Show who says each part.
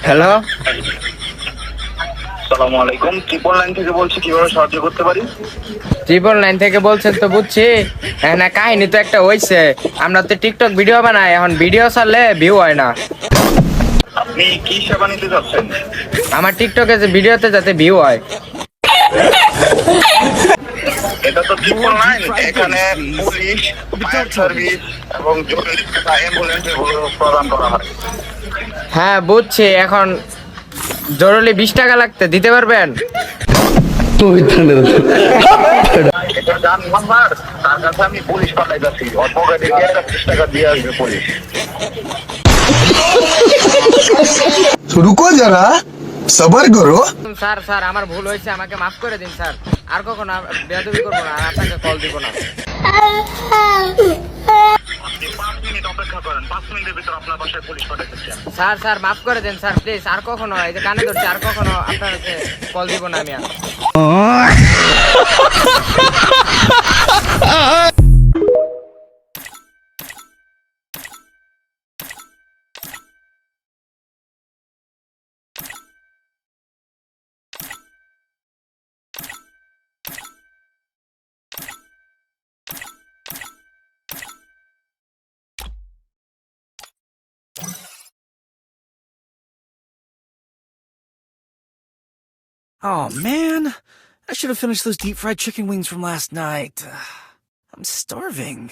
Speaker 1: Hello,
Speaker 2: আসসালামু আলাইকুম, 999 থেকে বলছি, কিভাবে সাহায্য করতে পারি?
Speaker 1: 999 থেকে বলছেন তো বুঝছি। না, কাহিনী তো একটা হইছে। আমরা তো টিকটক ভিডিও বানাই, এখন ভিডিও ছাড়লে ভিউ হয় না।
Speaker 2: আপনি কি সেবা নিতে চাচ্ছেন?
Speaker 1: আমার টিকটকে যে ভিডিওতে যাতে ভিউ হয়।
Speaker 2: এটা তো 999, এখানে পুলিশ, ফায়ার সার্ভিস এবং জরুরি সেবা অ্যাম্বুলেন্স এগুলো প্রদান করা হয়।
Speaker 1: হ্যাঁ বুঝছি, এখন জরুরি 20 টাকা লাগতে দিতে পারবেন?
Speaker 2: এটা যার নাম্বার, তার কাছে আমি পুলিশ পাঠাইতেছি, ওর পকেটে গিয়ে 20 টাকা দিয়ে আসবে পুলিশ।
Speaker 3: रुको जरा सबर करो।
Speaker 1: স্যার স্যার, আমার ভুল হয়েছে, আমাকে মাফ করে দিন স্যার। আর কখনো বেয়াদবি করবো না, আর আপনাকে কল দিব না।
Speaker 2: আপনি 5 মিনিট অপেক্ষা করেন, 5 মিনিটের ভিতর আপনার বাসায় পুলিশ পাঠাইতেছি আমি।
Speaker 1: স্যার স্যার, মাফ করে দেন স্যার, প্লিজ। আর কখনো, এই যে কানে ধরছি, আর কখনো আপনার কল দিব না আমি আর।
Speaker 4: Oh man, I should have finished those deep fried chicken wings from last night. I'm starving.